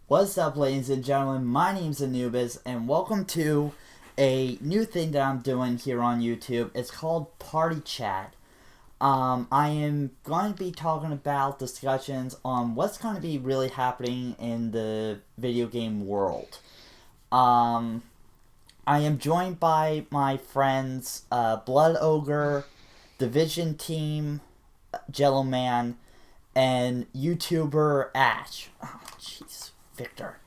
What's up, ladies and gentlemen? My name's Anubis, and welcome to a new thing that I'm doing here on YouTube. It's called Party Chat. I am going to be talking about discussions on what's going to be really happening in the video game world. Um, I am joined by my friends Bloodoger, Division Team, Jelloman, and YouTuber Ash. Oh, jeez, Victor.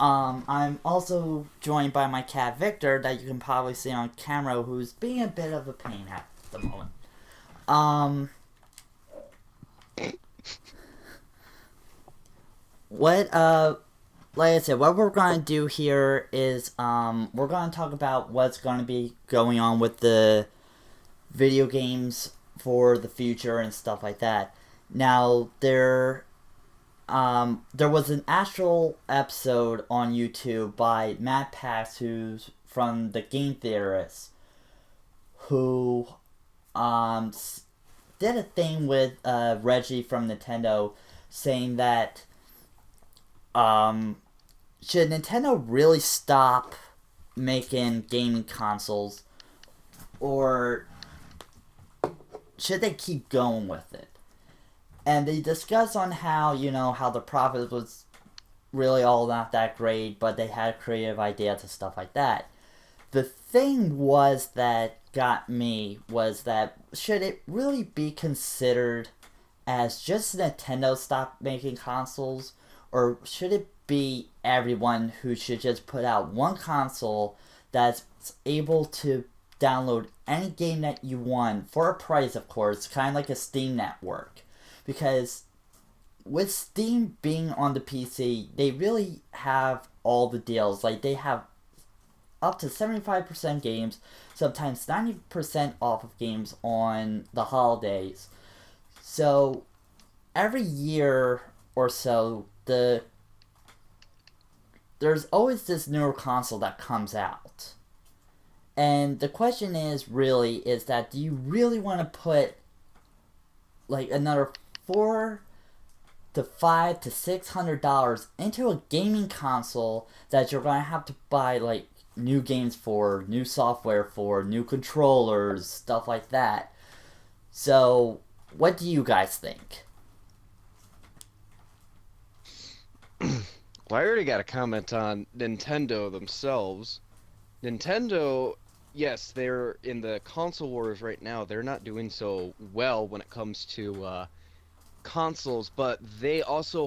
I'm also joined by my cat Victor, that you can probably see on camera, who's being a bit of a pain at the moment. Um, what like I said, what we're going to do here is we're going to talk about what's going to be going on with the video games for the future and stuff like that. Now there was an actual episode on YouTube by Matt Pax, who's from the Game Theorists, who um, did a thing with Reggie from Nintendo, saying that should Nintendo really stop making gaming consoles, or should they keep going with it? And they discuss on how, how the profit was really all not that great, but they had creative ideas and stuff like that. The thing that got me was that should it really be considered as just Nintendo stop making consoles, or should it be everyone who should just put out one console that's able to download any game that you want for a price, of course, kind of like a Steam network? Because with Steam being on the PC, they really have all the deals. Like, they have up to 75% games, sometimes 90% off of games on the holidays. So, every year or so, there's always this newer console that comes out. And the question is that do you really want to put like another $400 to $500 to $600 into a gaming console that you're gonna have to buy like new games for, new software for, new controllers, stuff like that? So, what do you guys think? Well, I already got a comment on Nintendo themselves. Nintendo, yes, they're in the console wars right now. They're not doing so well when it comes to consoles, but they also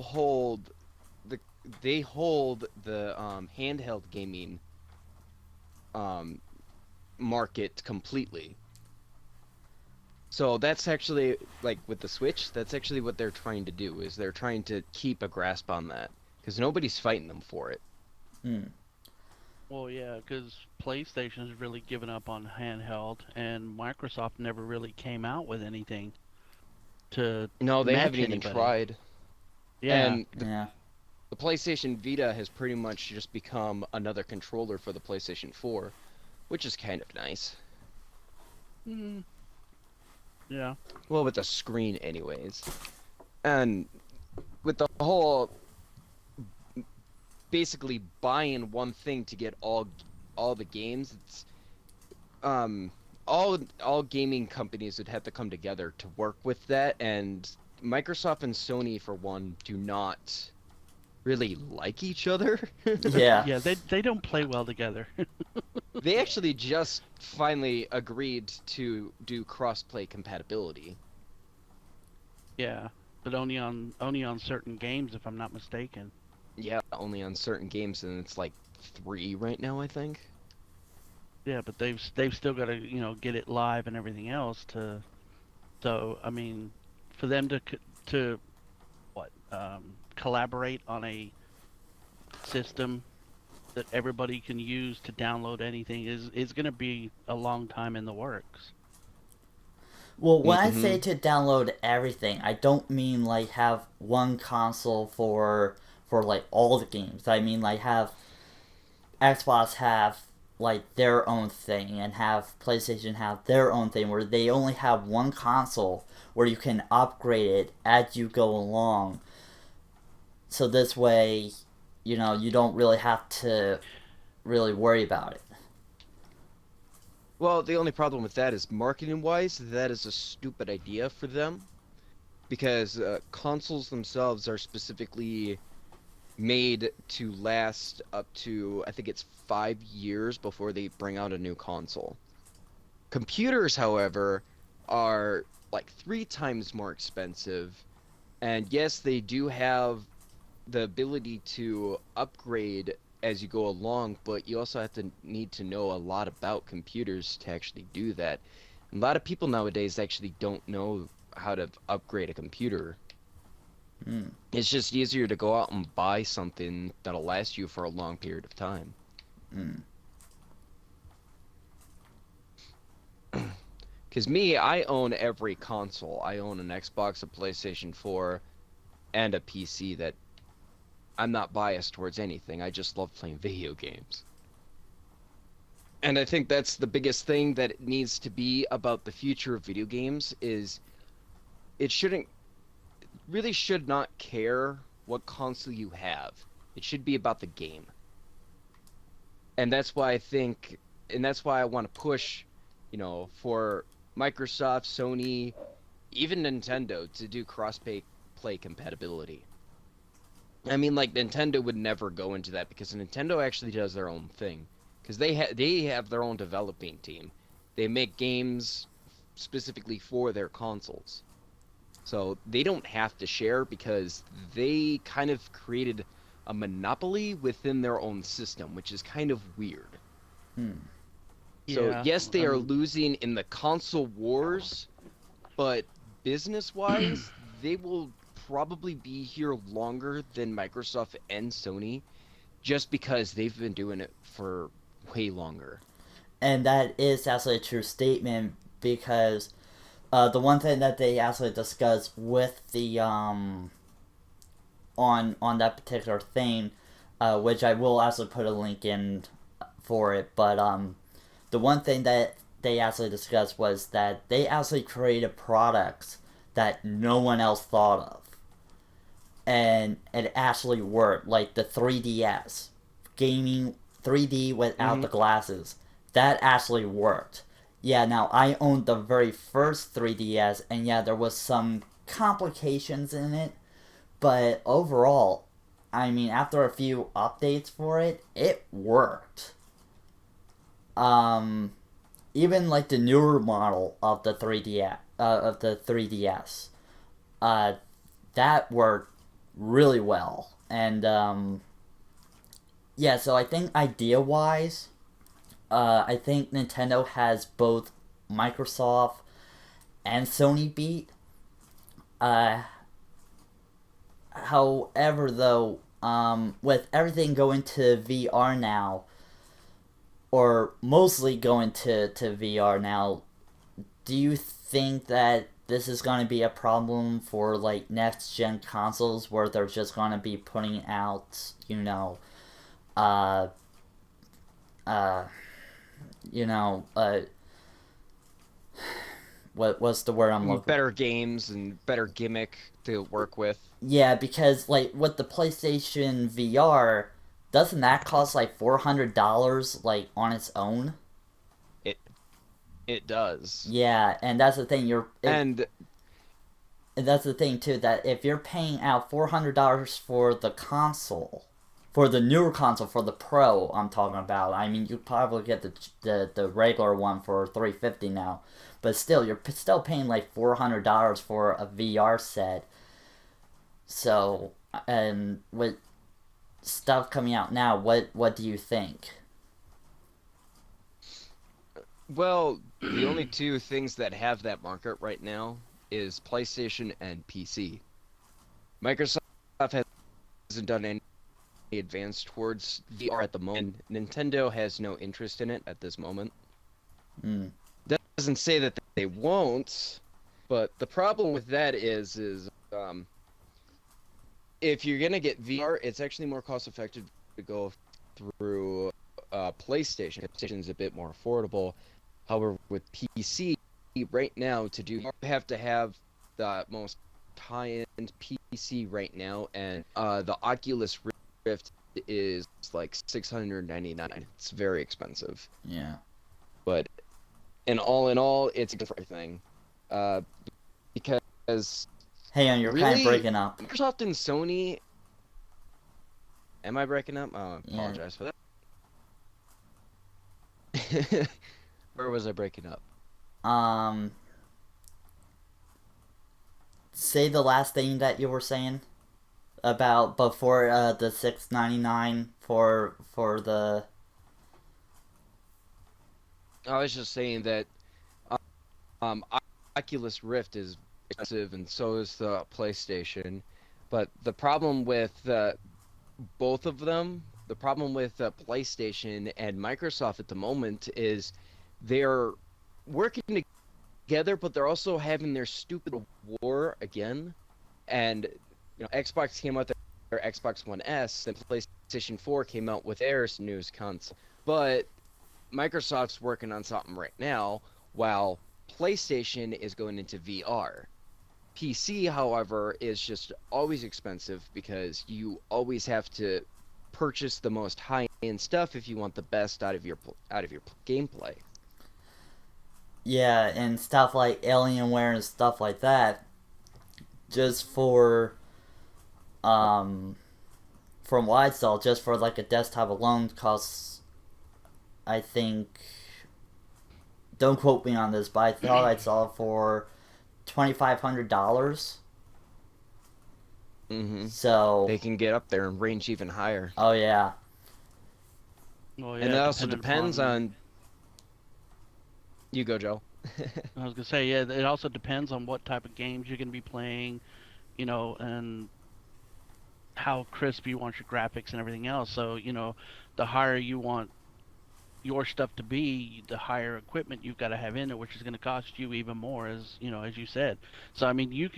the hold the handheld gaming um, market completely. So that's actually like with the Switch, that's actually what they're trying to do is they're trying to keep a grasp on that because nobody's fighting them for it. Hmm. Well, yeah, because PlayStation's really given up on handheld, and Microsoft never really came out with anything to No, they match haven't even anybody. tried. Yeah, And Yeah. the PlayStation Vita has pretty much just become another controller for the PlayStation 4, which is kind of nice. mm, yeah, Well, with the screen anyways. And with the whole basically buying one thing to get all the games, it's um all gaming companies would have to come together to work with that, and Microsoft and Sony for one do not really like each other. Yeah. yeah. They don't play well together. They actually just finally agreed to do cross-play compatibility. Yeah, but only on certain games, if I'm not mistaken. Yeah, only on certain games, and it's like 3 right now, I think. Yeah, but they've still got to get it live and everything else to. So I mean, for them to what collaborate on a system that everybody can use to download anything is going to be a long time in the works. Well, when I Mm-hmm. say to download everything, I don't mean like have one console for like all the games. I mean like have Xbox have like their own thing, and have PlayStation have their own thing, where they only have one console where you can upgrade it as you go along. So this way you don't really have to really worry about it. Well, the only problem with that is marketing-wise, that is a stupid idea for them because consoles themselves are specifically made to last up to, I think it's 5 years before they bring out a new console. Computers, however, are like 3 times more expensive, and yes, they do have the ability to upgrade as you go along, but you also have to need to know a lot about computers to actually do that. A lot of people nowadays actually don't know how to upgrade a computer. Mm. It's just easier to go out and buy something that'll last you for a long period of time. Mm. Because me, I own every console. I own an Xbox, a PlayStation 4, and a PC that I'm not biased towards anything. I just love playing video games. And I think that's the biggest thing that it needs to be about the future of video games is it really should not care what console you have. It should be about the game. And that's why that's why I want to push, for Microsoft, Sony, even Nintendo to do play compatibility. I mean, like, Nintendo would never go into that because Nintendo actually does their own thing. Because they have their own developing team. They make games specifically for their consoles. So they don't have to share because they kind of created a monopoly within their own system, which is kind of weird. Hmm. So Yeah, yes, they are losing in the console wars, but business-wise, they will probably be here longer than Microsoft and Sony, just because they've been doing it for way longer. And that is actually a true statement because the one thing that they actually discuss with the on that particular thing, which I will actually put a link in for it, but the one thing that they actually discussed was that they actually created products that no one else thought of, and it actually worked. Like the 3DS, gaming 3D without the glasses, that actually worked. Yeah, now I owned the very first 3DS, and yeah, there was some complications in it, but overall, I mean, after a few updates for it, it worked. Um, Even like the newer model of the 3DS, uh, that worked really well, and yeah. So I think idea wise, I think Nintendo has both Microsoft and Sony beat. Uh, However, though, with everything going to VR now, or mostly going to VR now, do you think that this is going to be a problem for like next gen consoles where they're just going to be putting out, uh, uh, you know, uh, what's the word I'm looking for? Better games and better gimmick to work with. Yeah, because like with the PlayStation VR, doesn't that cost like $400 like on its own? It it does. Yeah, and that's the thing. And And that's the thing too. That if you're paying out $400 for the console, for the newer console, for the Pro, I'm talking about. I mean, you probably get the regular one for $350 now, but still, you're still paying like $400 for a VR set. So, and with stuff coming out now, what do you think? well, the only two things that have that market right now is PlayStation and PC. Microsoft hasn't done any advance towards VR at the moment. Nintendo has no interest in it at this moment. Mm. That doesn't say that they won't, but the problem with that is if you're gonna get VR, it's actually more cost effective to go through PlayStation. PlayStation's a bit more affordable. However, with PC right now to do, you have to have the most high-end PC right now, and the Oculus Rift is like $699. It's very expensive. Yeah. But in all, it's a good for everything. Uh, because Hey, on, you're kind of really, breaking up. Microsoft and Sony. Am I breaking up? Oh, I Yeah. apologize for that. Where was I breaking up? Um, say the last thing that you were saying about before the $699 for the. I was just saying that um, Oculus Rift is expensive, and so is the PlayStation. But the problem with both of them, the problem with PlayStation and Microsoft at the moment is they're working together, but they're also having their stupid war again. And Xbox came out their Xbox One S, and PlayStation 4 came out with their news cunts. But Microsoft's working on something right now, while PlayStation is going into VR. PC, however, is just always expensive because you always have to purchase the most high-end stuff if you want the best out of your gameplay. Yeah, and stuff like Alienware and stuff like that, just for from what I saw, just for like a desktop alone costs, I think, don't quote me on this, but I thought I saw it for $2,500. Mm-hmm. So They can get up there and range even higher. oh yeah, Well, And it also dependent depends upon- on. You go, Joe. I was gonna say, yeah, it also depends on what type of games you're gonna be playing, and how crisp you want your graphics and everything else. So, the higher you want your stuff to be, the higher equipment you've got to have in it, which is going to cost you even more, as you said. So, I mean, you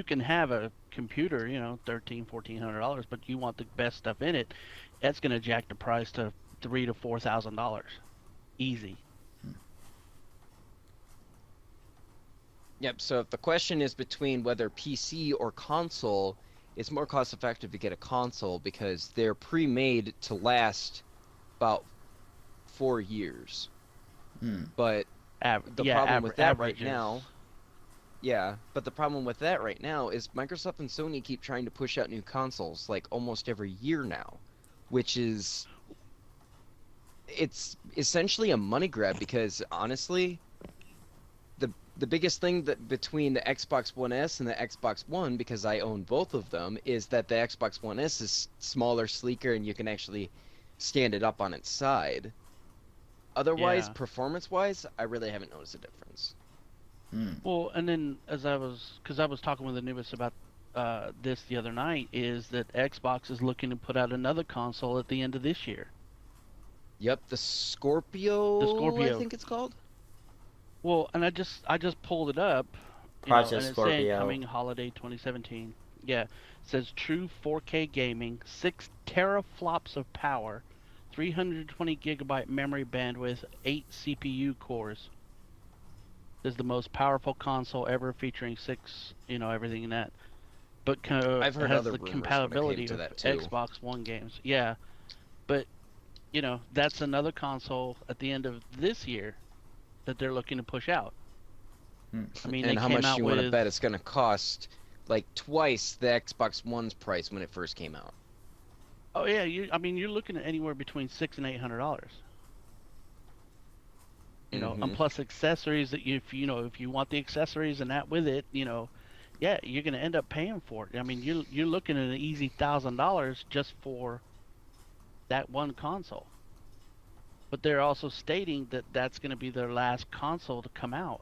can have a computer, $1,300-$1,400, but you want the best stuff in it. That's going to jack the price to $3,000 to $4,000, easy. Yep, so if the question is between whether PC or console, it's more cost effective to get a console because they're pre-made to last about 4 years. But the problem with that right now, but the problem with that right now is Microsoft and Sony keep trying to push out new consoles like almost every year now, which is it's essentially a money grab because honestly, the biggest thing that between the Xbox One S and the Xbox One, because I own both of them, is that the Xbox One S is smaller, sleeker, and you can actually stand it up on its side. Otherwise, performance-wise, I really haven't noticed a difference. Well, and then because I was talking with Anubis about this the other night, is that Xbox is looking to put out another console at the end of this year. Yep, the Scorpio, I think it's called. Well, and I just pulled it up, Project and it's Scorpio. saying coming holiday 2017. Yeah, it says true 4K gaming, 6 teraflops of power, 320 gigabyte memory bandwidth, 8 CPU cores. This is the most powerful console ever, featuring 6, everything in that. But I've heard has other the rumors compatibility when of it came to that too. Xbox One games. Yeah, but that's another console at the end of this year that they're looking to push out. I mean, And they how came much out do you with want to bet it's going to cost? Like twice the Xbox One's price when it first came out. Oh yeah, you're looking at anywhere between $600 and $800. And plus accessories that if you want the accessories and that with it, yeah, you're gonna end up paying for it. I mean, you're looking at an easy $1,000 just for that one console. But they're also stating that that's going to be their last console to come out.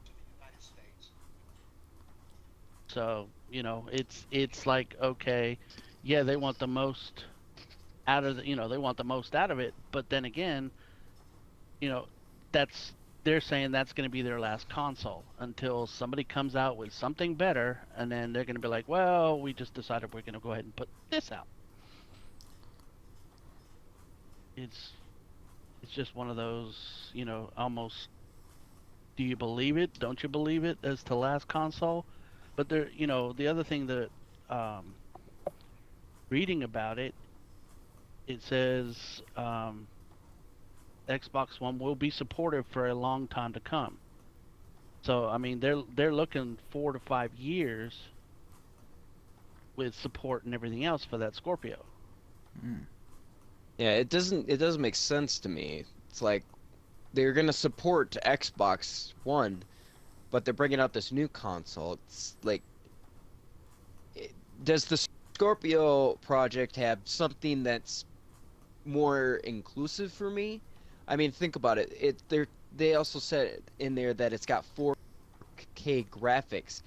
So it's like, okay, yeah, they want the most out of they want the most out of it. But then again, they're saying that's going to be their last console until somebody comes out with something better, and then they're going to be like, well, we just decided we're going to go ahead and put this out. It's just one of those, almost, do you believe it? Don't you believe it as to last console? But there, the other thing that reading about it it says Xbox One will be supported for a long time to come. So I mean, they're looking 4 to 5 years with support and everything else for that Scorpio. Mm. Yeah, it doesn't make sense to me. It's like they're gonna support Xbox One, but they're bringing out this new console. It's like, it- does the Scorpio project have something that's more inclusive for me? I mean, think about it. They also said in there that it's got 4K graphics.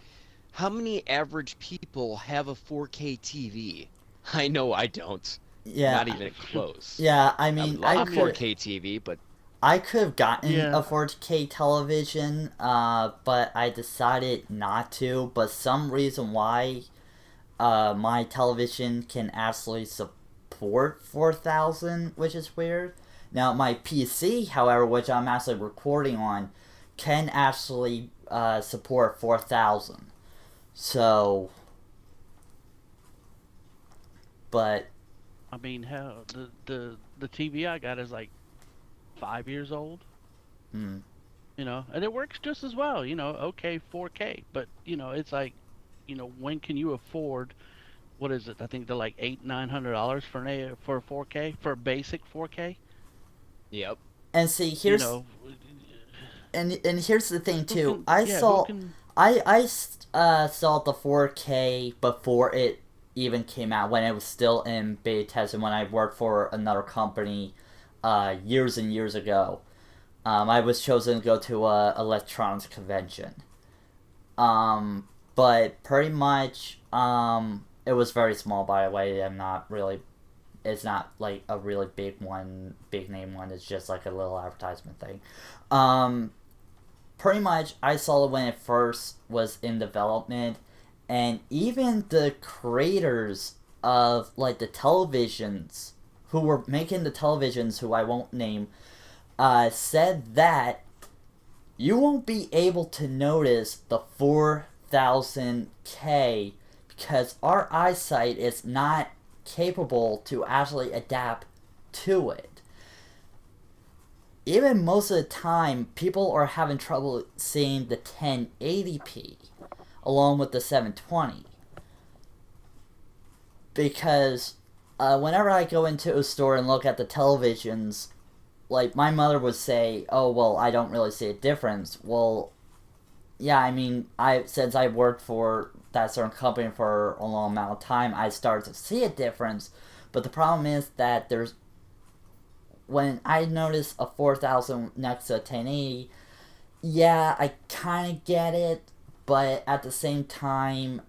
How many average people have a 4K TV? I know I don't. Yeah, Not even close. yeah. I I would mean, love a 4K TV, but I could have gotten Yeah, a 4K television, but I decided not to. But some reason why my television can actually support 4,000, which is weird. Now, my PC, however, which I'm actually recording on, can actually support 4,000. So, but, I mean, hell, the TV I got is like 5 years old. mm, And it works just as well. Okay, 4K, but it's like, when can you afford? What is it? I think they're like $800-900 for a 4K for a basic 4K. yep. and see, You here's know, and here's the thing who too. can? Yeah, who can? I saw the 4K before it even came out when it was still in beta testing when I worked for another company years and years ago. I was chosen to go to a electronics convention. But pretty much it was very small, by the way. I'm not really. It's not like a really big one, big name one. It's just like a little advertisement thing. Um, Pretty much I saw it when it first was in development, and even the creators of like the televisions who were making the televisions, who I won't name, said that you won't be able to notice the 4,000K because our eyesight is not capable to actually adapt to it. Even most of the time, people are having trouble seeing the 1080p along with the 720 because whenever I go into a store and look at the televisions, like my mother would say, "Oh well, I don't really see a difference." Well, yeah, I mean, I since I worked for that certain company for a long amount of time, I started to see a difference. But the problem is that there's when I notice a 4,000 next to a 1080, yeah, I kind of get it, but at the same time,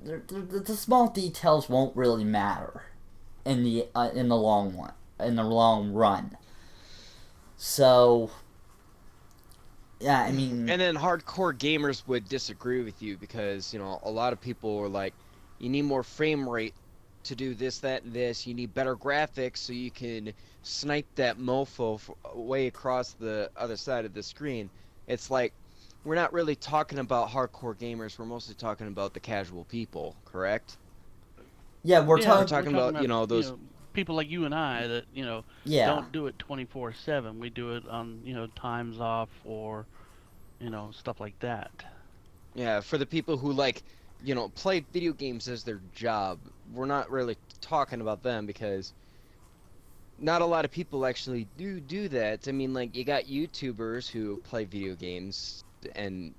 the small details won't really matter in the long run. In the long run, so yeah, I mean, And then hardcore gamers would disagree with you because, a lot of people were like, you need more frame rate to do this, that, and this. You need better graphics so you can snipe that mofo way across the other side of the screen. It's like, we're not really talking about hardcore gamers. We're mostly talking about the casual people, correct? yeah, Yeah, We're we're talking talking about, about those. people like you and I that yeah, don't do it 24/7. We do it on times off or stuff like that. Yeah, for the people who like, play video games as their job. We're not really talking about them because not a lot of people actually do that. I mean, like, you got YouTubers who play video games and,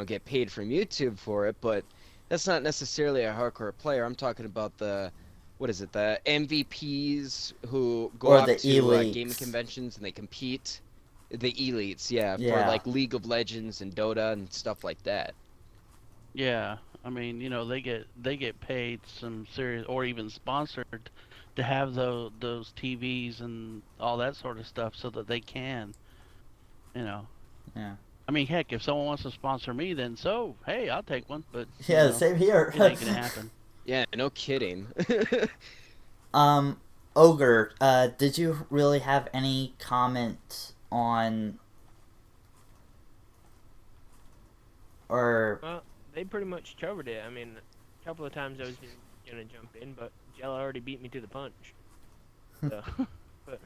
get paid from YouTube for it, but that's not necessarily a hardcore player. I'm talking about what is it, the MVPs who go or the off to gaming elites. conventions and they compete. The elites, yeah, for Yeah, like League of Legends and Dota and stuff like that. Yeah, I mean, they get paid some serious or even sponsored to have those TVs and all that sort of stuff so that they can, you know. yeah, I mean, heck, if someone wants to sponsor me, then hey, I'll take one, but yeah. Same here. it ain't gonna happen. Yeah, no kidding. um, Ogre, did you really have any comment on or Well, they pretty much covered it. I mean, a couple of times I was in gonna jump in, but Jello already beat me to the punch. So, but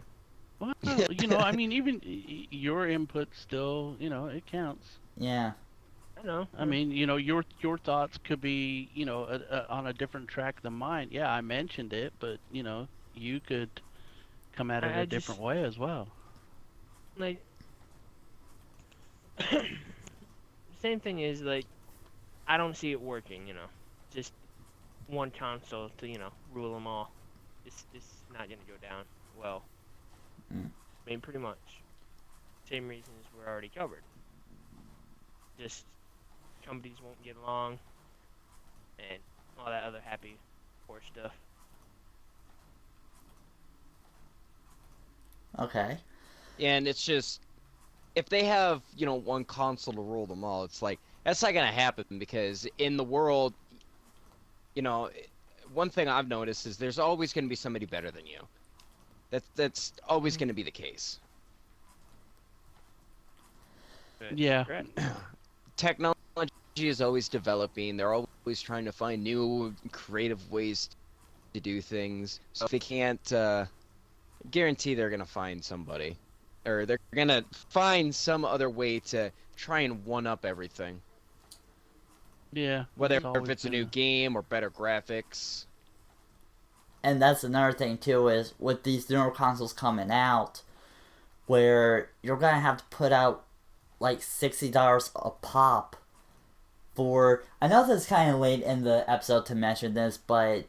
Well, you know, I mean, even your input still, you know, it counts. Yeah. I know. I mean, you know, your thoughts could be, you know, on a different track than mine. Yeah, I mentioned it, but you know, you could come at it I a just different way as well. like same thing is like I don't see it working. Just one console to rule them all. It's not gonna go down well. Mm. I mean, pretty much same reasons we're already covered. Just companies won't get along and all that other happy horse stuff. Okay. And it's just, if they have, one console to rule them all, it's like, that's not gonna happen because in the world, you know, one thing I've noticed is there's always gonna be somebody better than you. That's always gonna be the case. But Yeah. correct. Technology is always developing. They're always trying to find new creative ways to do things. So if they can't guarantee they're gonna find somebody, or they're gonna find some other way to try and one up everything. Yeah. Whether it's always if it's a new been game or better graphics. And that's another thing too, is with these newer consoles coming out, where you're gonna have to put out like $60 a pop for. I know this is kind of late in the episode to mention this, but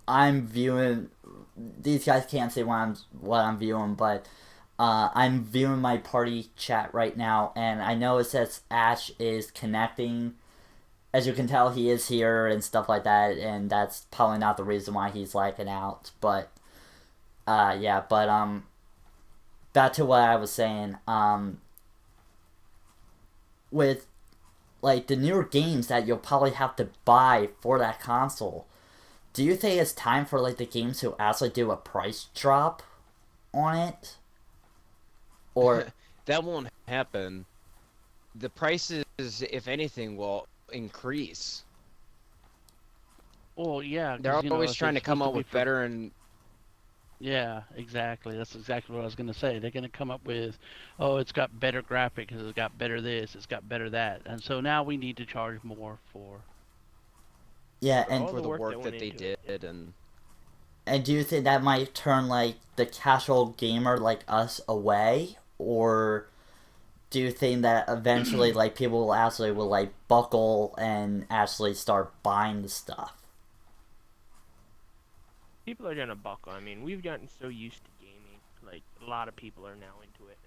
I'm viewing. These guys can't see what I'm viewing, but I'm viewing my party chat right now, and I know it says Ash is connecting. As you can tell, he is here and stuff like that, and that's probably not the reason why he's lagging out. But yeah, but back to what I was saying. With like the newer games that you'll probably have to buy for that console, do you think it's time for like the games to actually do a price drop on it? Or That won't happen. The prices, if anything, will increase. Well, yeah. 'cause, They're you know, always if trying to it's come supposed up be with for- better and Yeah, exactly. That's exactly what I was gonna say. They're gonna come up with, oh, it's got better graphics, it's got better this, it's got better that, and so now we need to charge more for. yeah, For and all for the the work work that that went they into it. did, and do you think that might turn like the casual gamer like us away, or do you think that eventually like people will actually will like buckle and actually start buying the stuff? People are gonna buckle. I mean, we've gotten so used to gaming. Like a lot of people are now into it.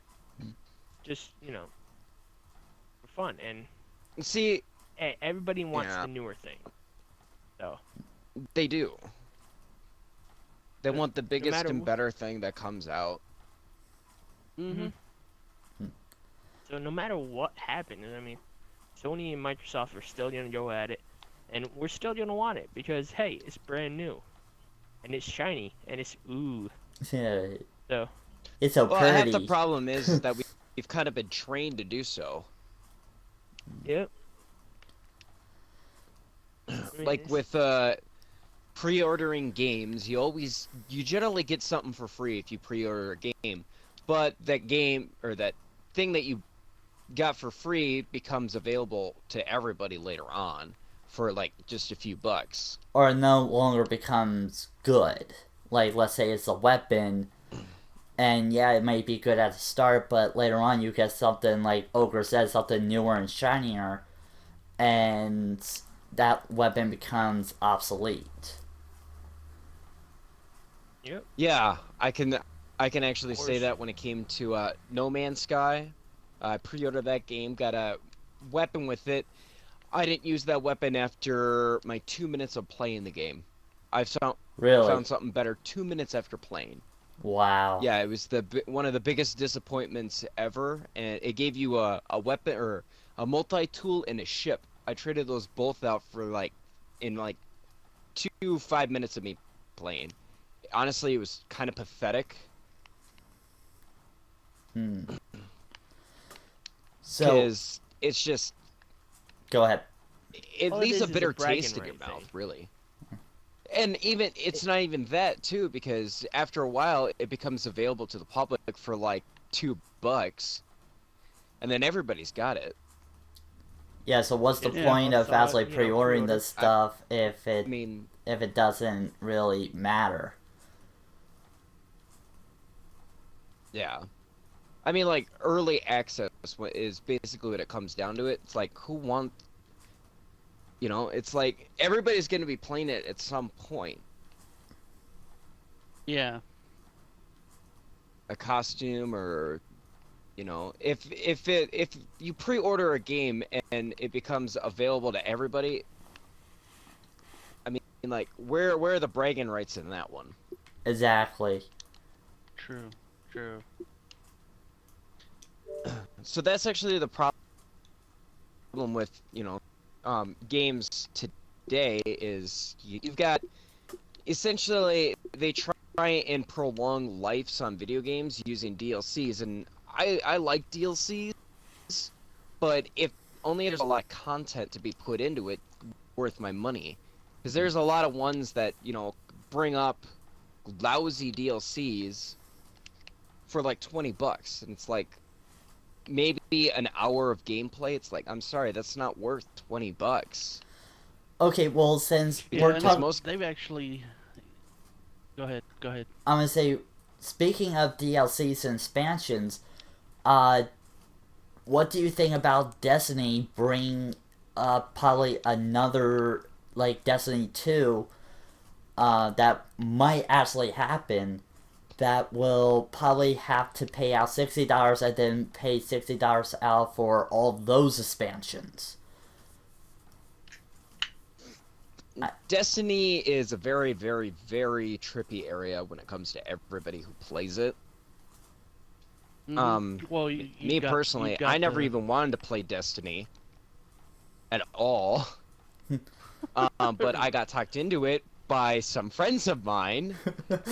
Just for fun, and see, everybody wants Yeah. the newer thing. So they do. They No- want the biggest matter and wh- better thing that comes out. Mm-hmm. so no matter what happens, I mean, Sony and Microsoft are still gonna go at it, and we're still gonna want it because hey, it's brand new, and it's shiny, and it's ooh. Yeah, So it's so Well, half the pretty. problem is that we've kind of been trained to do so. yep. I mean, Like it's- with pre-ordering games, you generally get something for free if you pre-order a game, but that game or that thing that you got for free becomes available to everybody later on for like just a few bucks. Or it no longer becomes good. Like, let's say it's a weapon, and yeah, it might be good at the start, but later on you get something, like Ogre said, something newer and shinier, and that weapon becomes obsolete. Yep. Yeah, I can actually say course. that when it came to No Man's Sky. I pre-ordered that game, got a weapon with it. I didn't use that weapon after my 2 minutes of playing the game. I found Really? something better 2 minutes after playing. Wow. Yeah, it was one of the biggest disappointments ever, and it gave you a weapon or a multi-tool and a ship. I traded those both out for in 5 minutes of me playing. Honestly, it was kind of pathetic. So, Because it's just, go ahead. it All it leaves is a is a bitter bragging taste in your right mouth, thing. really. And even it's not even that too, because after a while it becomes available to the public for like $2, and then everybody's got it. Yeah, so what's the Because Yeah. point people of saw it, actually pre-ordering pre-order. this stuff if I mean, it doesn't really matter? yeah. I mean, like early access is basically what it comes down to. It's like who wants, it's like everybody's going to be playing it at some point. Yeah. A costume or if you pre-order a game and it becomes available to everybody, I mean, like where are the bragging rights in that one? Exactly. True. True. So that's actually the problem with games today is you've got essentially they try and prolong lives on video games using DLCs, and I like DLCs, but if only there's a lot of content to be put into it worth my money, because there's a lot of ones that bring up lousy DLCs for like $20, and it's like maybe an hour of gameplay. It's like, I'm sorry, that's not worth $20. Okay, well, since Yeah, we're and talking, they've actually. Go ahead. Go ahead. I'm gonna say, speaking of DLCs and expansions, what do you think about Destiny bringing probably another like Destiny 2 that might actually happen? That will probably have to pay out $60 and then pay $60 out for all those expansions. Destiny is a very, very, very trippy area when it comes to everybody who plays it. Well, Me personally, I never even wanted to play Destiny at all. But I got talked into it by some friends of mine,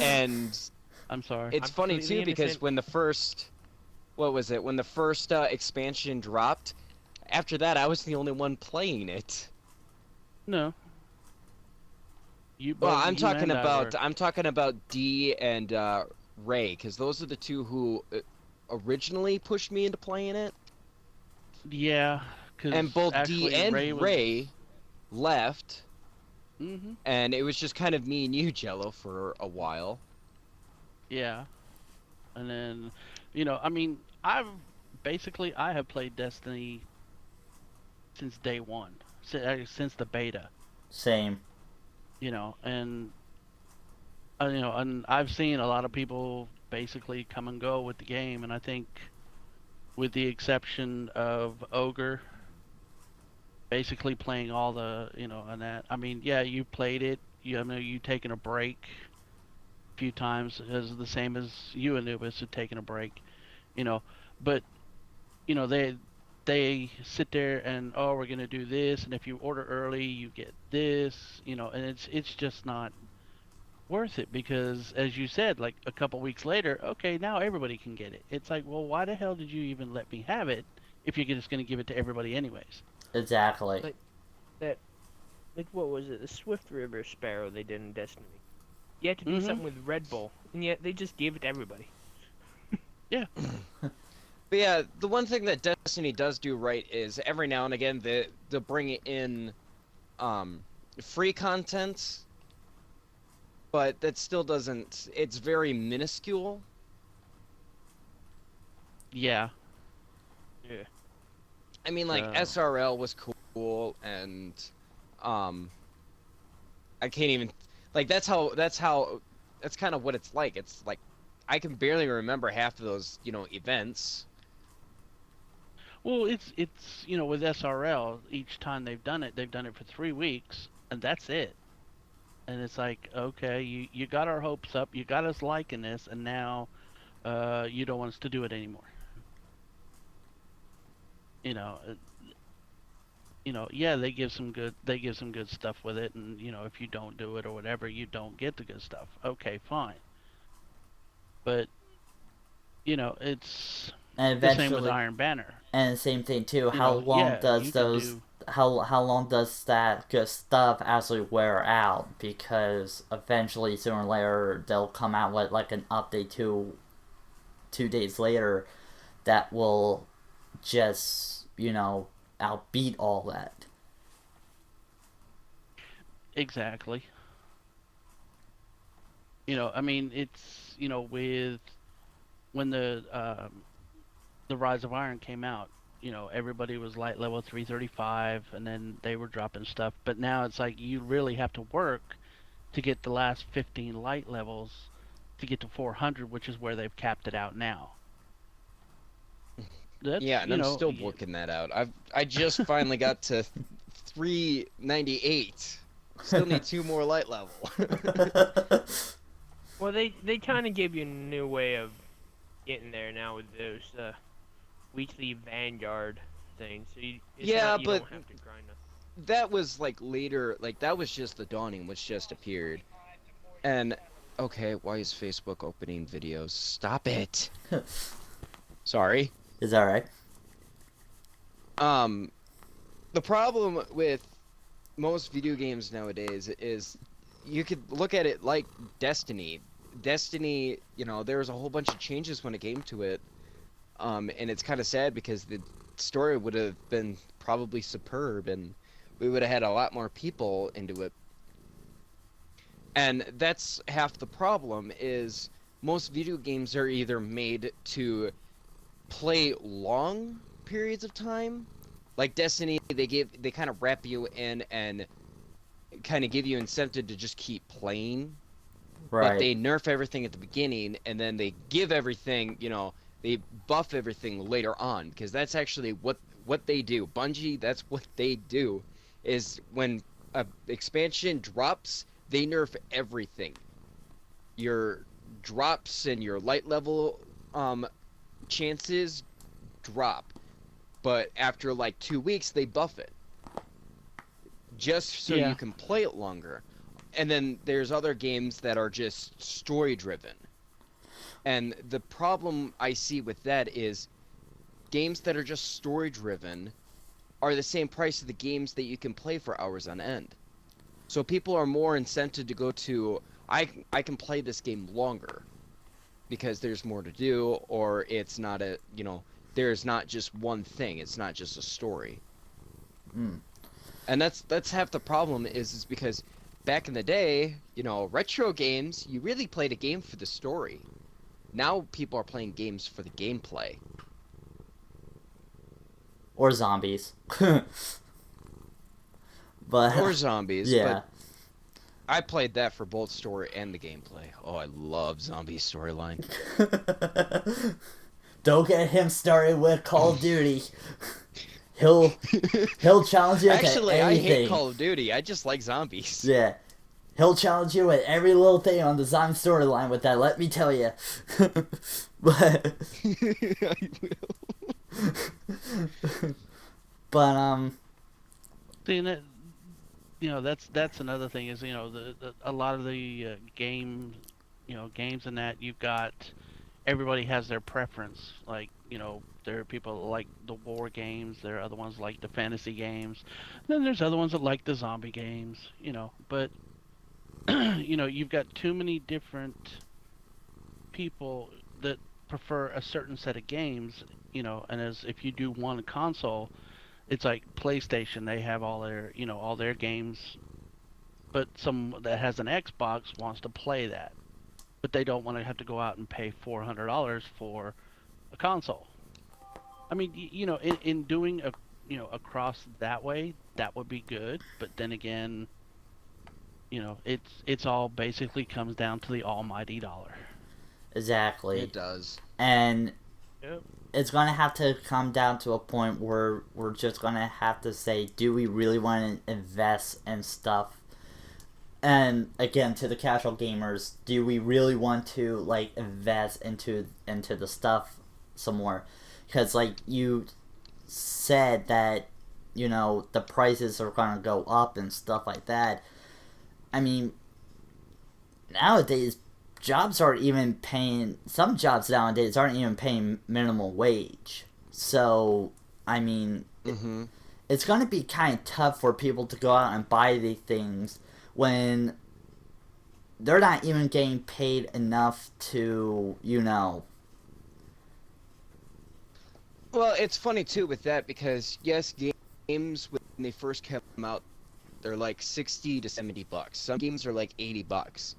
and I'm sorry. it's I'm funny completely too because innocent. when the first, what was it? When the first expansion dropped, after that I was the only one playing it. No. Well, You and I were. I'm talking about D and Ray, because those are the two who originally pushed me into playing it. Yeah, because And both actually D and Ray was. Ray left, Mm-hmm. and it was just kind of me and you, Jello, for a while. Yeah, and then, I mean, I have played Destiny since day one, since the beta. Same. And and I've seen a lot of people basically come and go with the game, and I think, with the exception of Ogre, basically playing all the, and that. I mean, yeah, you played it. I know you taken a break a few times, as the same as you, Anubis, had taken a break, but they sit there and, oh, we're gonna do this, and if you order early you get this, and it's just not worth it, because as you said, like a couple weeks later, okay, now everybody can get it. It's like, well, why the hell did you even let me have it if you're just gonna give it to everybody anyways? Exactly. Like what was it? The Swift River Sparrow they did in Destiny. You had to do something with Red Bull, and yet they just gave it to everybody. Yeah. But yeah, the one thing that Destiny does do right is every now and again they'll bring in free content, but that still doesn't. It's very minuscule. Yeah. Yeah. I mean, like SRL was cool, and I can't even like that's kind of what it's like. It's like I can barely remember half of those events. Well, it's with SRL, each time they've done it for 3 weeks, and that's it. And it's like, okay, you got our hopes up, you got us liking this, and now you don't want us to do it anymore. Yeah, they give some good stuff with it, and if you don't do it or whatever, you don't get the good stuff. Okay, fine. But it's And the same with eventually, Iron Banner. and the same thing too. How long does those how long does that good stuff actually wear out? Because eventually, sooner or later, they'll come out with like an update 2 days later that will just outbeat all that. Exactly. I mean, it's with when the Rise of Iron came out, everybody was light level 335, and then they were dropping stuff. But now it's like you really have to work to get the last 15 light levels to get to 400, which is where they've capped it out now. That's, Yeah, and I'm still working that out. I just finally got to 398. Still need 2 more light level. Well, they kind of give you a new way of getting there now with those weekly Vanguard things. So you don't have to grind them. That was like later, like that was just the Dawning, which just appeared. And okay, why is Facebook opening videos? Stop it. Sorry. Is that right? The problem with most video games nowadays is you could look at it like Destiny. Destiny, there's a whole bunch of changes when it came to it. And it's kind of sad because the story would have been probably superb and we would have had a lot more people into it. And that's half the problem is most video games are either made to play long periods of time. Like Destiny, they kind of wrap you in and kind of give you incentive to just keep playing. Right. But they nerf everything at the beginning and then they give everything, they buff everything later on because that's actually what they do. Bungie, that's what they do is when a expansion drops, they nerf everything. Your drops and your light level chances drop. But after like 2 weeks, they buff it. Just so you can play it longer. And then there's other games that are just story-driven. And the problem I see with that is games that are just story-driven are the same price of the games that you can play for hours on end. So people are more incented to go to, I can play this game longer because there's more to do, or it's not a, there's not just one thing. It's not just a story. And that's half the problem is because back in the day, retro games, you really played a game for the story. Now people are playing games for the gameplay. Or zombies. Or zombies. Yeah. But I played that for both story and the gameplay. Oh, I love zombie storyline. Don't get him started with Call of Duty. He'll challenge you to Actually, anything. I hate Call of Duty. I just like zombies. Yeah. He'll challenge you with every little thing on the zombie storyline with that, let me tell you. But I will. but See, that's another thing is a lot of the games and that you've got everybody has their preference. Like there are people that like the war games. There are other ones like the fantasy games. Then there's other ones that like the zombie games. But you've got too many different people that prefer a certain set of games. And as if you do one console, it's like PlayStation. They have all their games, but some that has an Xbox wants to play that, but they don't want to have to go out and pay $400 for a console. I mean, in doing across that way, that would be good. But then again, it's all basically comes down to the almighty dollar. exactly. It does. And Yep. it's going to have to come down to a point where we're just going to have to say, do we really want to invest in stuff? And again, to the casual gamers, do we really want to like invest into the stuff some more? Because like you said that the prices are going to go up and stuff like that. I mean, nowadays jobs aren't even paying. Some jobs nowadays aren't even paying minimum wage. So I mean, it's going to be kind of tough for people to go out and buy these things when they're not even getting paid enough to, Well, it's funny too with that because yes, games when they first came out, they're like 60 to 70 bucks. Some games are like 80 bucks.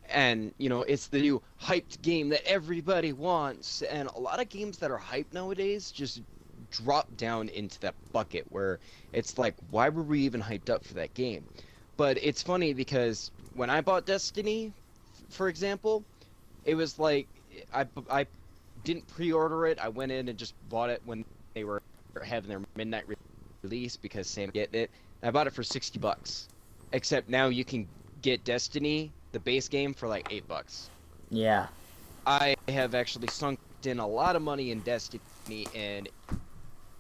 And, it's the new hyped game that everybody wants. And a lot of games that are hyped nowadays just drop down into that bucket where it's like, why were we even hyped up for that game? But it's funny because when I bought Destiny, for example, it was like, I didn't pre-order it. I went in and just bought it when they were having their midnight release because Sam getting it. I bought it for 60 bucks. Except now you can get Destiny, the base game, for like $8. Yeah. I have actually sunk in a lot of money in Destiny, and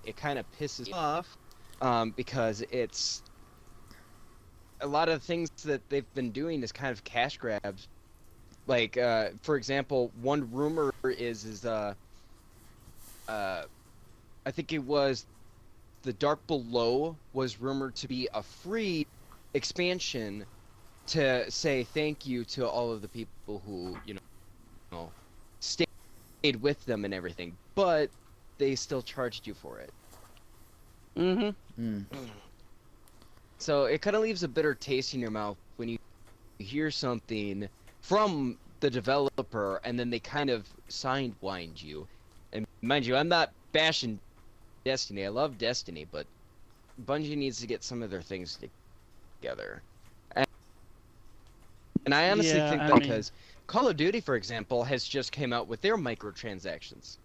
it kind of pisses me off because it's a lot of things that they've been doing is kind of cash grabs. Like, for example, one rumor is I think it was the Dark Below was rumored to be a free expansion to say thank you to all of the people who, stayed with them and everything, but they still charged you for it. Mm-hmm. So it kind of leaves a bitter taste in your mouth when you hear something from the developer and then they kind of sidewind you. And mind you, I'm not bashing Destiny. I love Destiny, but Bungie needs to get some of their things together. And I honestly think that because Call of Duty, for example, has just came out with their microtransactions.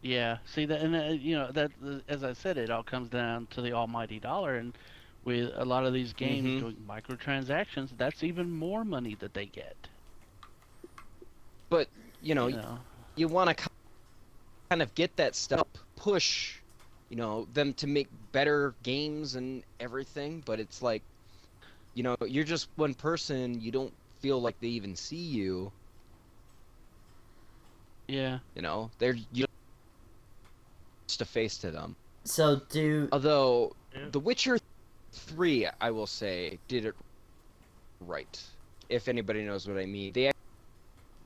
Yeah, see that, and that as I said, it all comes down to the almighty dollar, and with a lot of these games doing microtransactions, that's even more money that they get. But you want to kind of get that stuff, push, them to make better games and everything. But it's like, you're just one person. You don't feel like they even see you. Yeah. They're just a face to them. So Although The Witcher 3, I will say, did it right. If anybody knows what I mean, they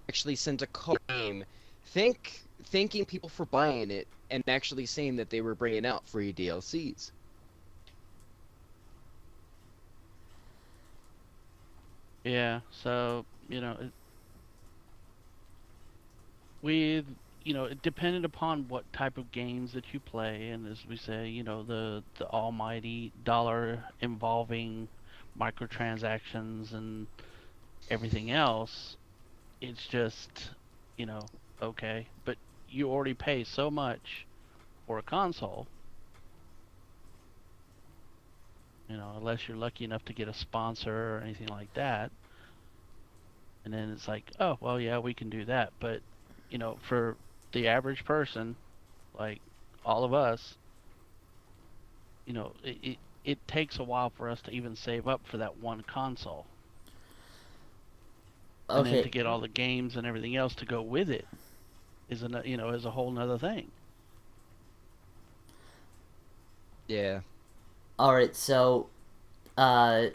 actually sent a game, thanking people for buying it, and actually saying that they were bringing out free DLCs. Yeah. So with it depended upon what type of games that you play, and as we say, the almighty dollar involving microtransactions and everything else, it's just, okay, but you already pay so much for a console, unless you're lucky enough to get a sponsor or anything like that, and then it's like, oh, well, yeah, we can do that, but, for the average person, like all of us, it takes a while for us to even save up for that one console. Okay. And then to get all the games and everything else to go with it is a whole nother thing. Yeah. Alright, so and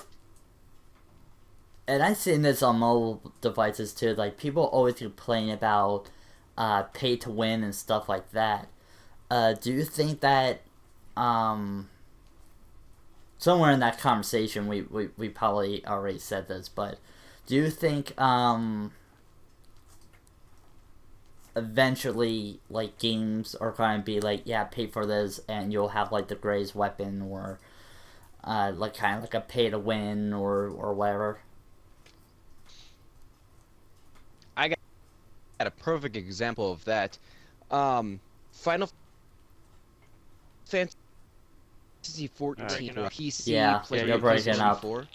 I've seen this on mobile devices too, like people always complain about pay to win and stuff like that. Do you think that somewhere in that conversation we probably already said this, but do you think eventually like games are going to be like, yeah, pay for this and you'll have like the greatest weapon, or like kind of like a pay to win or whatever? Got a perfect example of that. Final Fantasy 14 for PC, Yeah, you're breaking up. 4.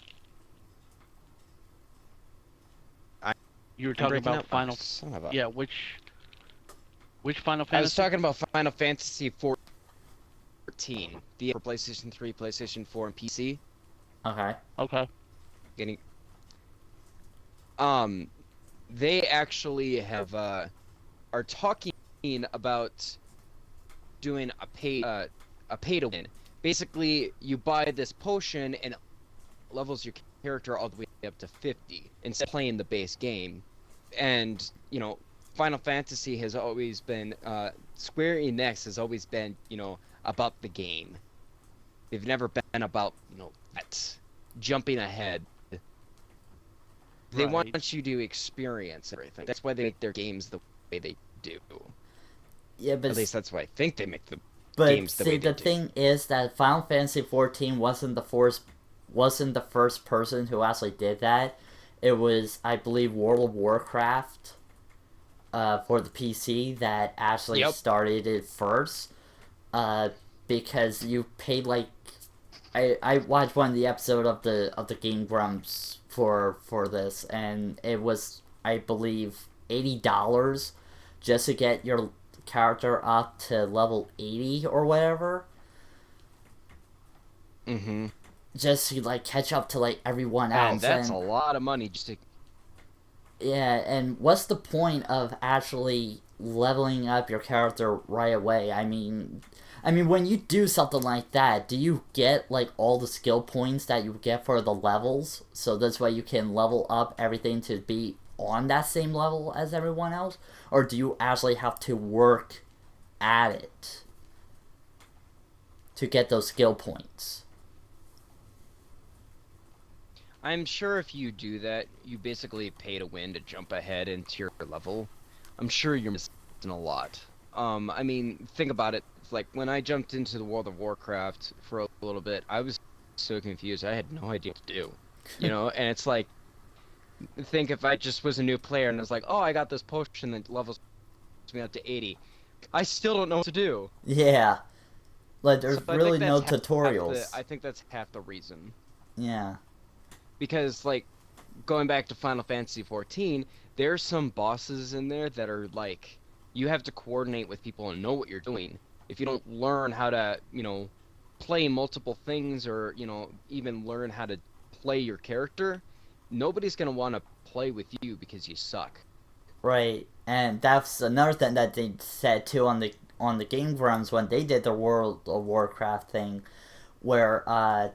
You were talking about Final. Yeah, which Final Fantasy? I was talking about Final Fantasy 14, the for PlayStation 3, PlayStation 4, and PC. Okay. Getting. They actually have are talking about doing a pay to win. Basically, you buy this potion and it levels your character all the way up to 50 instead of playing the base game. And Final Fantasy has always been Square Enix has always been about the game. They've never been about that jumping ahead. They Right. want you to experience everything. That's why they make their games the way they do. Yeah, but At least that's why I think they make the but games the way see, they the do. thing is that Final Fantasy 14 wasn't the first person who actually did that. It was, I believe, World of Warcraft for the PC that actually Yep. started it first. Because you paid like I watched one of the episode of the Game Grumps for this, and it was, I believe, $80 just to get your character up to level 80 or whatever, Mm-hmm. just to like catch up to like everyone And else. that's a lot of money just to. Yeah, and what's the point of actually leveling up your character right away? I mean, when you do something like that, do you get like all the skill points that you get for the levels? So this way you can level up everything to be on that same level as everyone else? Or do you actually have to work at it to get those skill points? I'm sure if you do that, you basically pay to win to jump ahead into your level. I'm sure you're missing a lot. I mean, think about it. It's like when I jumped into the World of Warcraft for a little bit, I was so confused. I had no idea what to do. And it's like, think if I just was a new player and I was like, oh, I got this potion that levels me up to 80. I still don't know what to do. Yeah. Like, there's So I really think no that's tutorials. I think that's half the reason. Yeah. Because, like, going back to Final Fantasy 14, there's some bosses in there that are, like, you have to coordinate with people and know what you're doing. If you don't learn how to, play multiple things or, even learn how to play your character, nobody's going to want to play with you because you suck. Right, and that's another thing that they said too on the Game Grumps when they did the World of Warcraft thing, where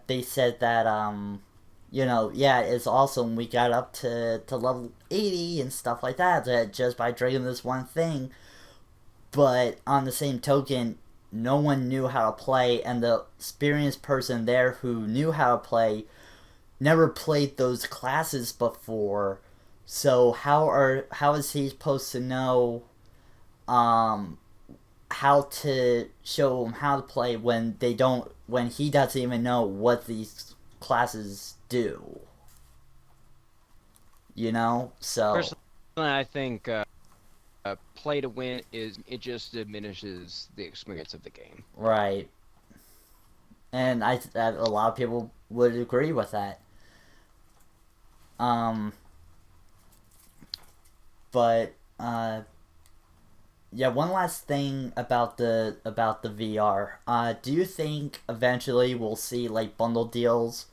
they said that yeah, it's awesome we got up to level 80 and stuff like that just by drinking this one thing, but on the same token, no one knew how to play, and the experienced person there who knew how to play never played those classes before. So how is he supposed to know how to show him how to play when he doesn't even know what these classes do? So Personally, I think play to win it just diminishes the experience of the game. right, and a lot of people would agree with that. But yeah, one last thing about the VR. Do you think eventually we'll see like bundle deals?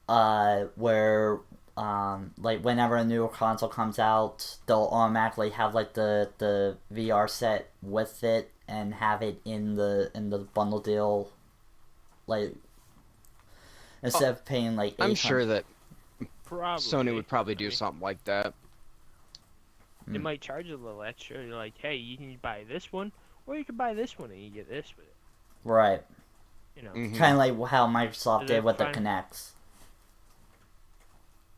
Where like whenever a new console comes out, they'll automatically have like the VR set with it and have it in the bundle deal, like instead of paying like I'm sure that Probably. Sony would probably do I mean, something like that. They might charge a little extra. You're like, hey, you can buy this one, or you can buy this one and you get this with it. right. Mhm. Kind of like how Microsoft Is did that with the fine? Kinects.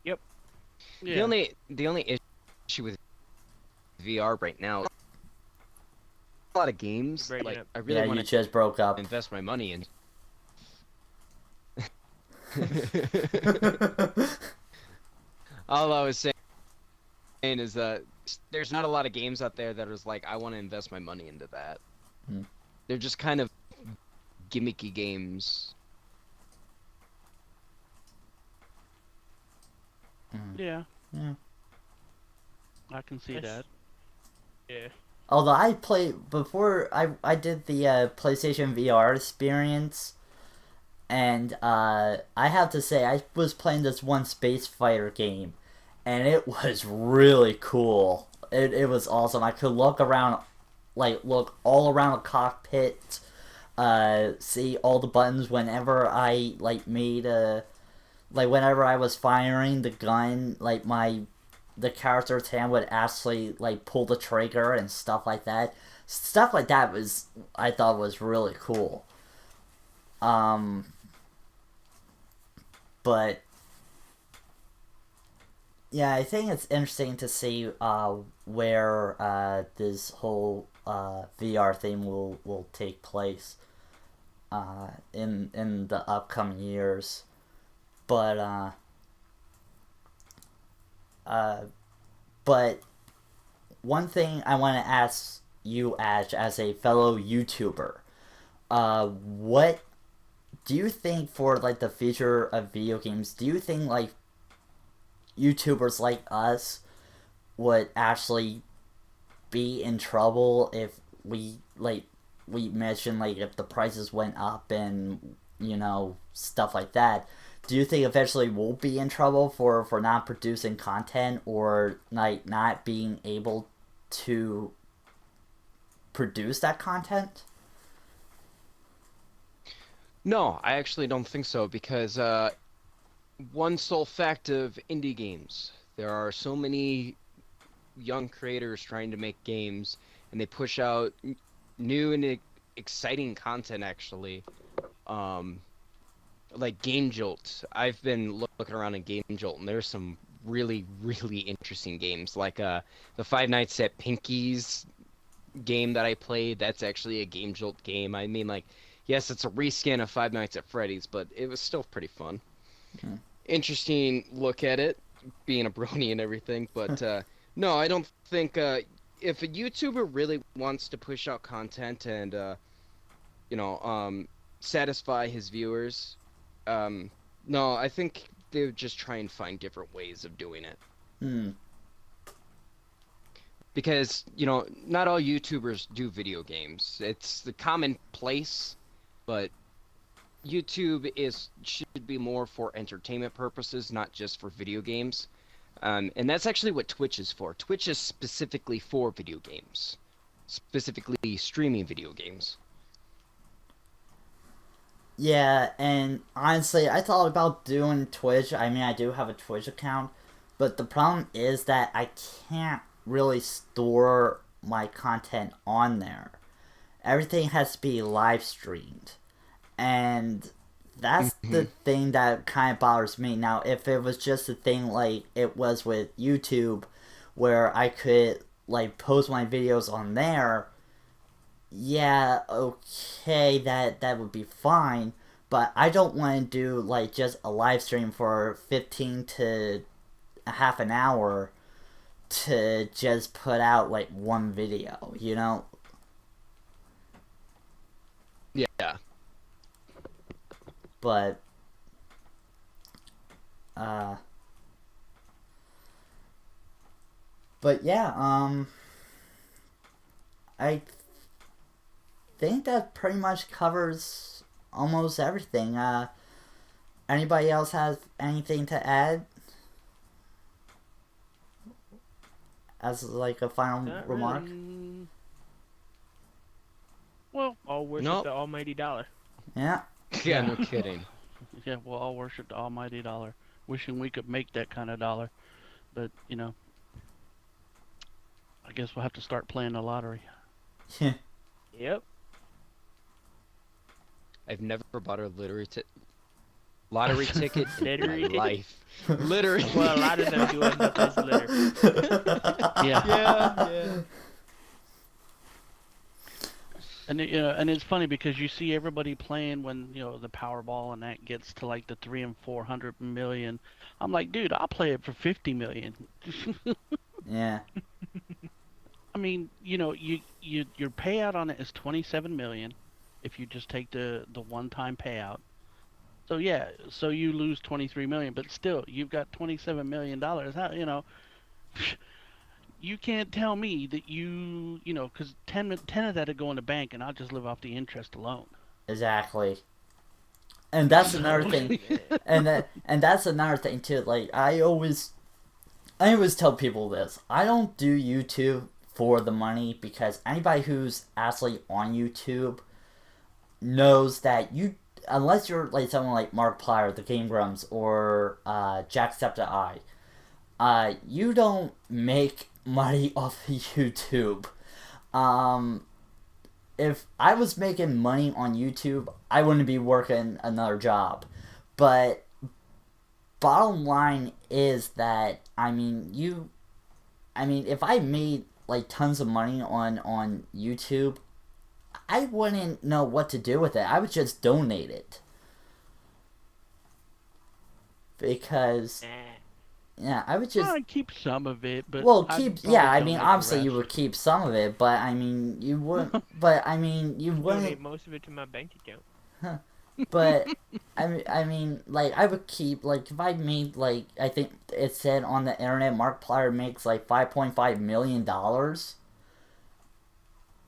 Yeah. The only issue with VR right now, a lot of games. Breaking Like up. I really Yeah, want you to just broke up. invest my money in. All I was saying is that there's not a lot of games out there that is like I want to invest my money into that. Hmm. They're just kind of gimmicky games. Yeah. Yeah. I can see That's- that. Yeah. Although I played before, I did the PlayStation VR experience, and I have to say I was playing this one Space Fighter game, and it was really cool. It was awesome. I could look around like look all around the cockpit, see all the buttons whenever I like made a, like whenever I was firing the gun, like the character's hand would actually like pull the trigger and stuff like that. Stuff like that was, I thought, was really cool. But yeah, I think it's interesting to see where this whole VR thing will take place in the upcoming years. But but one thing I want to ask you, Ash, as a fellow YouTuber, what do you think for like the future of video games? Do you think like YouTubers like us would actually be in trouble if we mentioned like if the prices went up and stuff like that? Do you think eventually we'll be in trouble for not producing content or like not being able to produce that content? No, I actually don't think so, because one sole fact of indie games, there are so many young creators trying to make games, and they push out new and exciting content, actually. Like Game Jolt. I've been looking around in Game Jolt, and there's some really, really interesting games. Like the Five Nights at Pinky's game that I played, that's actually a Game Jolt game. I mean, like, yes, it's a reskin of Five Nights at Freddy's, but it was still pretty fun. Okay. Interesting look at it, being a brony and everything, but no, I don't think if a YouTuber really wants to push out content and satisfy his viewers, no, I think they would just try and find different ways of doing it. Because, not all YouTubers do video games. It's the commonplace, but YouTube should be more for entertainment purposes, not just for video games. And that's actually what Twitch is for. Twitch is specifically for video games. Specifically streaming video games. Yeah, and honestly, I thought about doing Twitch. I mean, I do have a Twitch account, but the problem is that I can't really store my content on there. Everything has to be live streamed. And that's the thing that kind of bothers me. Now, if it was just a thing like it was with YouTube, where I could like post my videos on there, yeah, okay, that would be fine. But I don't want to do like just a live stream for 15 to a half an hour to just put out like one video, Yeah. But yeah, I think that pretty much covers almost everything. Anybody else have anything to add as like a final Not remark? Well, All worship Nope. the almighty dollar. Yeah. Yeah, no kidding. yeah, we'll all worship the almighty dollar. Wishing we could make that kind of dollar. But, I guess we'll have to start playing the lottery. Yep. I've never bought a lottery ticket in Lottery my ticket? life. Literally. Well, a lot of them do end up as litter. Yeah. Yeah. And and it's funny because you see everybody playing when the Powerball and that gets to like the 300 and 400 million. I'm like, dude, I'll play it for 50 million. Yeah. I mean, your payout on it is 27 million, if you just take the one-time payout. So yeah, so you lose 23 million, but still, you've got 27 million dollars. How you can't tell me that because 10 of that would go in the bank, and I'll just live off the interest alone. Exactly. And that's another thing. And that's another thing too. Like I always tell people this. I don't do YouTube for the money, because anybody who's actually on YouTube knows that unless you're like someone like Markiplier, the Game Grumps, or Jacksepticeye, you don't make money off of YouTube. If I was making money on YouTube, I wouldn't be working another job. But bottom line is that, if I made like tons of money on YouTube, I wouldn't know what to do with it. I would just donate it. Because, yeah, I would just... Well, I'd keep some of it, but... Well, I'd probably donate the obviously you rest. would keep some of it, but, you wouldn't... But, you Donate wouldn't... most of it to my bank account. But, I would keep, like, if I made, like, I think it said on the internet, Markiplier makes, like, $5.5 million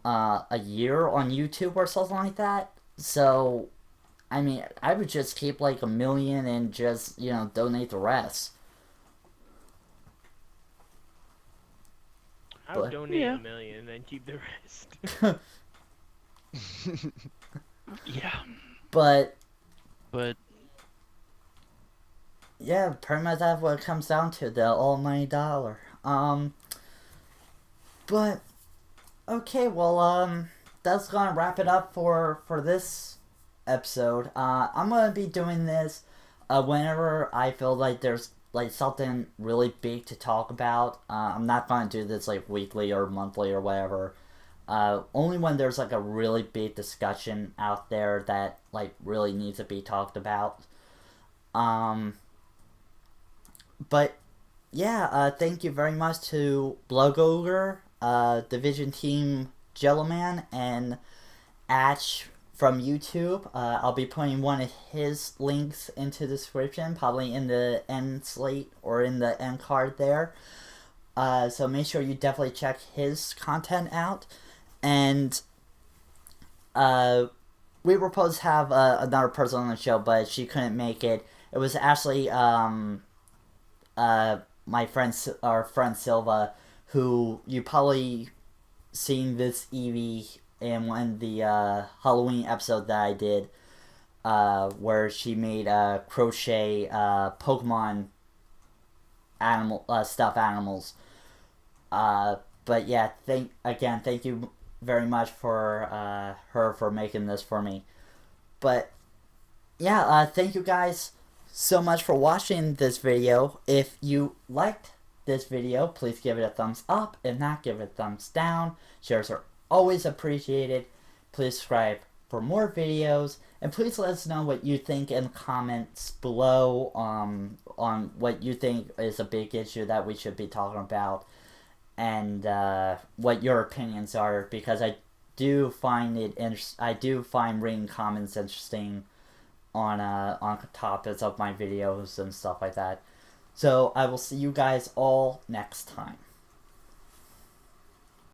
a year on YouTube or something like that. So, I would just keep, like, $1 million and just, donate the rest. I would But- donate Yeah. $1 million and then keep the rest. Yeah, But, but yeah, pretty much that's what it comes down to, the almighty dollar. But, okay, well, that's gonna wrap it up for this episode. I'm gonna be doing this whenever I feel like there's like something really big to talk about. I'm not gonna do this like weekly or monthly or whatever. Only when there's like a really big discussion out there that like really needs to be talked about. But yeah, thank you very much to Bloodoger, Division Team Jelloman and Ash from YouTube. I'll be putting one of his links into the description, probably in the end slate or in the end card there. So make sure you definitely check his content out. And we were supposed to have another person on the show, but she couldn't make it. It was actually my friend Silva, who you probably seen this Eevee in one of the Halloween episode that I did, where she made crochet Pokemon stuffed animals. But yeah, thank you very much for her for making this for me. But yeah, thank you guys so much for watching this video. If you liked this video, please give it a thumbs up. If not, give it a thumbs down. Shares are always appreciated. Please subscribe for more videos, and please let us know what you think in the comments below on what you think is a big issue that we should be talking about, and what your opinions are, because I do find reading comments interesting on topics of my videos and stuff like that. So I will see you guys all next time.